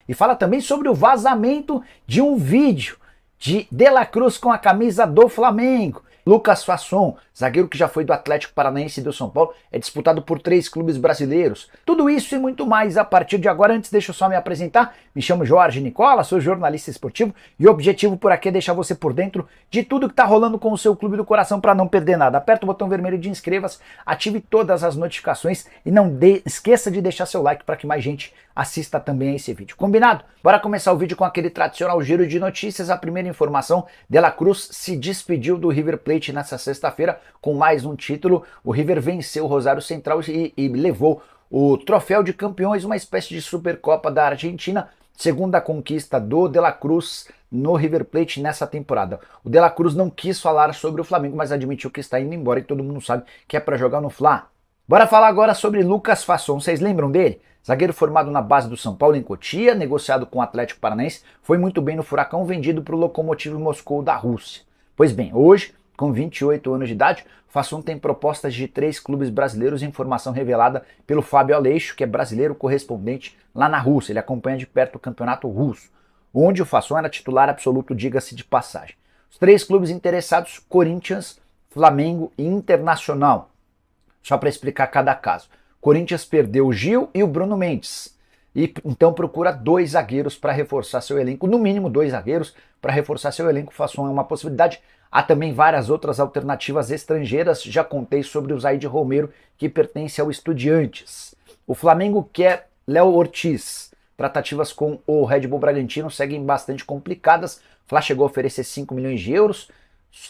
e fala também sobre o vazamento de um vídeo de La Cruz com a camisa do Flamengo. Lucas Fasson, zagueiro que já foi do Atlético Paranaense e do São Paulo, é disputado por 3 clubes brasileiros. Tudo isso e muito mais a partir de agora. Antes, deixa eu só me apresentar. Me chamo Jorge Nicola, sou jornalista esportivo e o objetivo por aqui é deixar você por dentro de tudo que está rolando com o seu clube do coração para não perder nada. Aperta o botão vermelho de inscreva-se, ative todas as notificações e não esqueça de deixar seu like para que mais gente assista também a esse vídeo. Combinado? Bora começar o vídeo com aquele tradicional giro de notícias. A primeira informação: De La Cruz se despediu do River Plate nessa sexta-feira com mais um título. O River venceu o Rosário Central e levou o troféu de campeões, uma espécie de Supercopa da Argentina, segunda conquista do De La Cruz no River Plate nessa temporada. O De La Cruz não quis falar sobre o Flamengo, mas admitiu que está indo embora e todo mundo sabe que é para jogar no Fla. Bora falar agora sobre Lucas Fasson. Vocês lembram dele? Zagueiro formado na base do São Paulo em Cotia, negociado com o Atlético Paranaense, foi muito bem no Furacão, vendido para o Lokomotiv Moscou da Rússia. Pois bem, hoje, com 28 anos de idade, Fasson tem propostas de 3 clubes brasileiros, informação revelada pelo Fábio Aleixo, que é brasileiro correspondente lá na Rússia. Ele acompanha de perto o campeonato russo, onde o Fasson era titular absoluto, diga-se de passagem. Os 3 clubes interessados: Corinthians, Flamengo e Internacional. Só para explicar cada caso. Corinthians perdeu o Gil e o Bruno Mendes, e então procura 2 zagueiros para reforçar seu elenco, no mínimo 2 zagueiros para reforçar seu elenco. Fasson é uma possibilidade. Há também várias outras alternativas estrangeiras. Já contei sobre o Zaid Romero, que pertence ao Estudiantes. O Flamengo quer Léo Ortiz. Tratativas com o Red Bull Bragantino seguem bastante complicadas. O Fla chegou a oferecer 5 milhões de euros,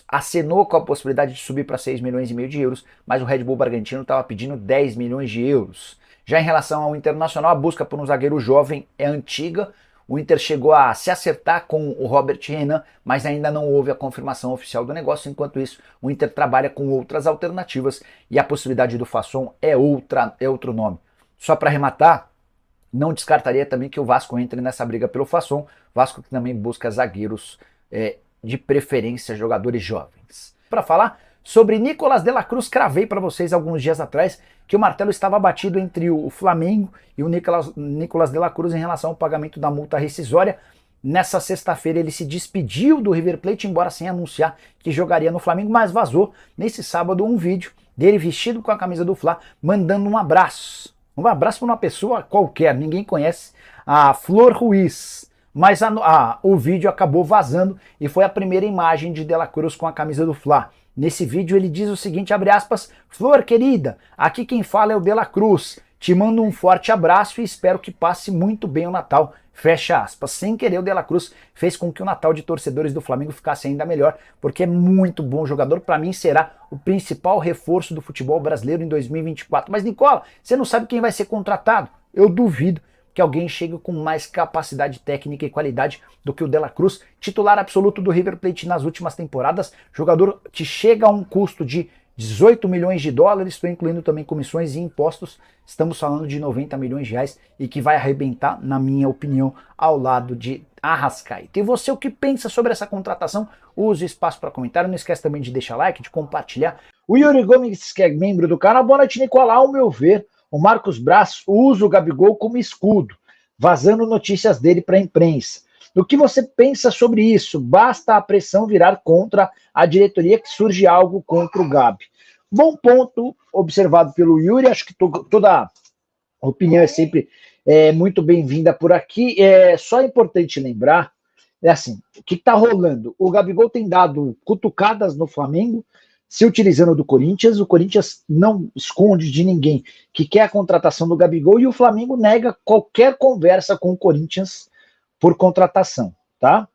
acenou com a possibilidade de subir para 6 milhões e meio de euros, mas o Red Bull Bragantino estava pedindo 10 milhões de euros. Já em relação ao Internacional, a busca por um zagueiro jovem é antiga. O Inter chegou a se acertar com o Robert Renan, mas ainda não houve a confirmação oficial do negócio. Enquanto isso, o Inter trabalha com outras alternativas e a possibilidade do Fasson é outro nome. Só para arrematar, não descartaria também que o Vasco entre nessa briga pelo Fasson. Vasco que também busca zagueiros, de preferência jogadores jovens. Para falar sobre Nicolas De La Cruz, cravei para vocês alguns dias atrás que o martelo estava batido entre o Flamengo e o Nicolas De La Cruz em relação ao pagamento da multa rescisória. Nessa sexta-feira ele se despediu do River Plate, embora sem anunciar que jogaria no Flamengo, mas vazou nesse sábado um vídeo dele vestido com a camisa do Fla, mandando um abraço. Um abraço para uma pessoa qualquer, ninguém conhece, a Flor Ruiz. Mas o vídeo acabou vazando e foi a primeira imagem de De La Cruz com a camisa do Fla. Nesse vídeo ele diz o seguinte, abre aspas: "Flor querida, aqui quem fala é o De La Cruz. Te mando um forte abraço e espero que passe muito bem o Natal." Fecha aspas. Sem querer, o De La Cruz fez com que o Natal de torcedores do Flamengo ficasse ainda melhor, porque é muito bom jogador. Para mim será o principal reforço do futebol brasileiro em 2024. Mas Nicola, você não sabe quem vai ser contratado? Eu duvido que alguém chegue com mais capacidade técnica e qualidade do que o De La Cruz, titular absoluto do River Plate nas últimas temporadas, jogador que chega a um custo de 18 milhões de dólares, estou incluindo também comissões e impostos, estamos falando de 90 milhões de reais e que vai arrebentar, na minha opinião, ao lado de Arrascaeta. E você, o que pensa sobre essa contratação? Use o espaço para comentário, não esquece também de deixar like, de compartilhar. O Yuri Gomes, que é membro do canal, boa noite, Nicolau. Ao meu ver, o Marcos Braz usa o Gabigol como escudo, vazando notícias dele para a imprensa. O que você pensa sobre isso? Basta a pressão virar contra a diretoria que surge algo contra o Gabi. Bom ponto observado pelo Yuri, acho que toda opinião é sempre muito bem-vinda por aqui. Só é importante lembrar, assim, o que está rolando? O Gabigol tem dado cutucadas no Flamengo, se utilizando do Corinthians. O Corinthians não esconde de ninguém que quer a contratação do Gabigol e o Flamengo nega qualquer conversa com o Corinthians por contratação, tá?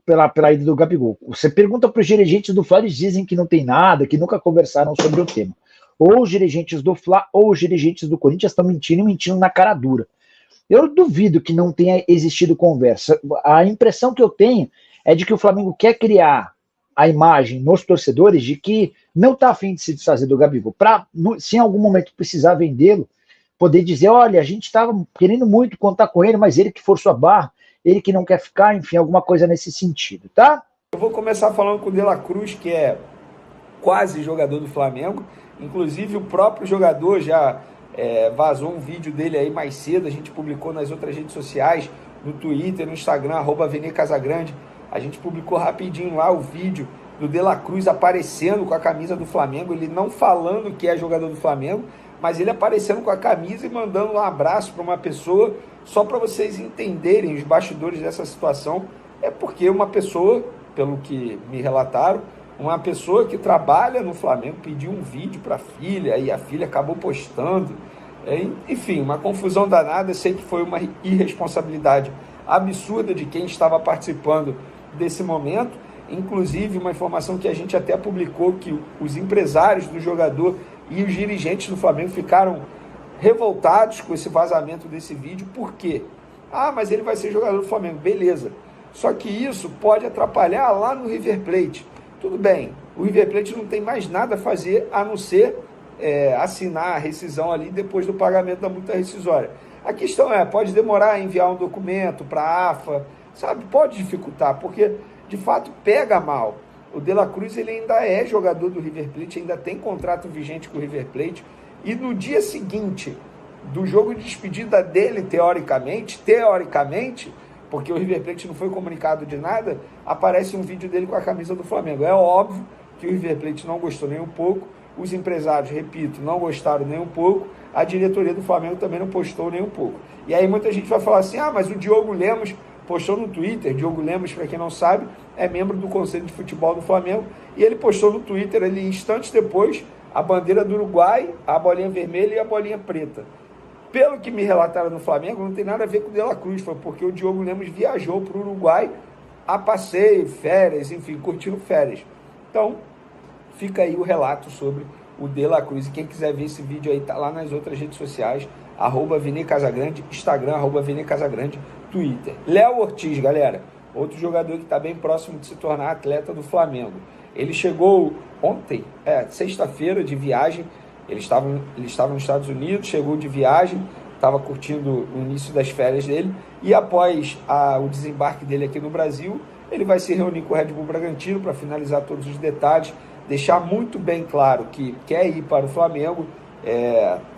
Pela ida do Gabigol. Você pergunta para os dirigentes do Fla, eles dizem que não tem nada, que nunca conversaram sobre o tema. Ou os dirigentes do Fla ou os dirigentes do Corinthians estão mentindo e mentindo na cara dura. Eu duvido que não tenha existido conversa. A impressão que eu tenho é de que o Flamengo quer criar a imagem nos torcedores de que não está afim de se desfazer do Gabigol, para, se em algum momento precisar vendê-lo, poder dizer, olha, a gente estava querendo muito contar com ele, mas ele que forçou a barra, ele que não quer ficar, enfim, alguma coisa nesse sentido, tá? Eu vou começar falando com o De La Cruz, que é quase jogador do Flamengo, inclusive o próprio jogador já Vazou um vídeo dele aí mais cedo, a gente publicou nas outras redes sociais, no Twitter, no Instagram, @VeneCasagrande. A gente publicou rapidinho lá o vídeo do De La Cruz aparecendo com a camisa do Flamengo, ele não falando que é jogador do Flamengo, mas ele aparecendo com a camisa e mandando um abraço para uma pessoa, só para vocês entenderem os bastidores dessa situação. É porque uma pessoa, pelo que me relataram, uma pessoa que trabalha no Flamengo pediu um vídeo para a filha e a filha acabou postando. Enfim, uma confusão danada. Sei que foi uma irresponsabilidade absurda de quem estava participando desse momento. Inclusive, uma informação que a gente até publicou, que os empresários do jogador e os dirigentes do Flamengo ficaram revoltados com esse vazamento desse vídeo. Por quê? Mas ele vai ser jogador do Flamengo. Beleza. Só que isso pode atrapalhar lá no River Plate. Tudo bem, o River Plate não tem mais nada a fazer a não ser assinar a rescisão ali depois do pagamento da multa rescisória. A questão pode demorar a enviar um documento para a AFA, sabe? Pode dificultar, porque de fato pega mal. O De La Cruz ele ainda é jogador do River Plate, ainda tem contrato vigente com o River Plate, e no dia seguinte do jogo de despedida dele, teoricamente, porque o River Plate não foi comunicado de nada, aparece um vídeo dele com a camisa do Flamengo. É óbvio que o River Plate não gostou nem um pouco, os empresários, repito, não gostaram nem um pouco, a diretoria do Flamengo também não postou nem um pouco. E aí muita gente vai falar assim, mas o Diogo Lemos postou no Twitter. Diogo Lemos, para quem não sabe, é membro do Conselho de Futebol do Flamengo, e ele postou no Twitter, ali, instantes depois, a bandeira do Uruguai, a bolinha vermelha e a bolinha preta. Pelo que me relataram no Flamengo, não tem nada a ver com o De La Cruz, foi porque o Diogo Lemos viajou para o Uruguai a passeio, férias, enfim, curtindo férias. Então, fica aí o relato sobre o De La Cruz. E quem quiser ver esse vídeo aí, tá lá nas outras redes sociais, @VeneCasagrande, Instagram, @VeneCasagrande, Twitter. Léo Ortiz, galera, outro jogador que está bem próximo de se tornar atleta do Flamengo. Ele chegou ontem, sexta-feira, de viagem. Ele estava nos Estados Unidos, chegou de viagem, estava curtindo o início das férias dele, e após o desembarque dele aqui no Brasil, ele vai se reunir com o Red Bull Bragantino para finalizar todos os detalhes, deixar muito bem claro que quer ir para o Flamengo.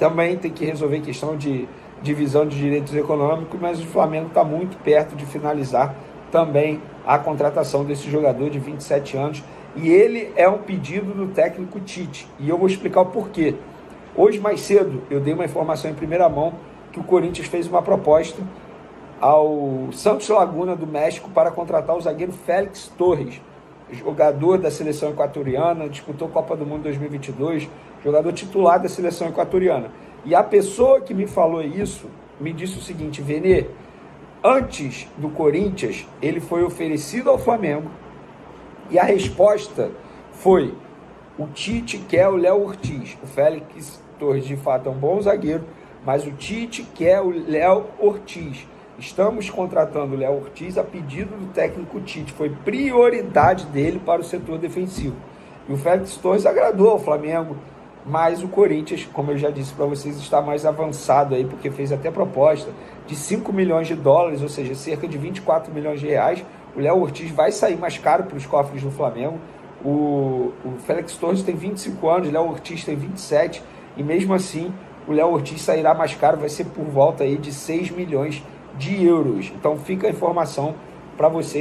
Também tem que resolver questão de divisão de direitos econômicos, mas o Flamengo está muito perto de finalizar também a contratação desse jogador de 27 anos, e ele é um pedido do técnico Tite, e eu vou explicar o porquê. Hoje, mais cedo, eu dei uma informação em primeira mão que o Corinthians fez uma proposta ao Santos Laguna do México para contratar o zagueiro Félix Torres, jogador da seleção equatoriana, disputou Copa do Mundo 2022, jogador titular da seleção equatoriana. E a pessoa que me falou isso me disse o seguinte: Vene, antes do Corinthians, ele foi oferecido ao Flamengo, e a resposta foi: o Tite quer o Léo Ortiz. O Félix Torres, de fato, é um bom zagueiro, mas o Tite quer o Léo Ortiz. Estamos contratando o Léo Ortiz a pedido do técnico Tite. Foi prioridade dele para o setor defensivo. E o Félix Torres agradou ao Flamengo, mas o Corinthians, como eu já disse para vocês, está mais avançado aí, porque fez até proposta de 5 milhões de dólares, ou seja, cerca de 24 milhões de reais. O Léo Ortiz vai sair mais caro para os cofres do Flamengo. O Félix Torres tem 25 anos, o Léo Ortiz tem 27, e mesmo assim o Léo Ortiz sairá mais caro, vai ser por volta aí de 6 milhões de euros. Então fica a informação para vocês.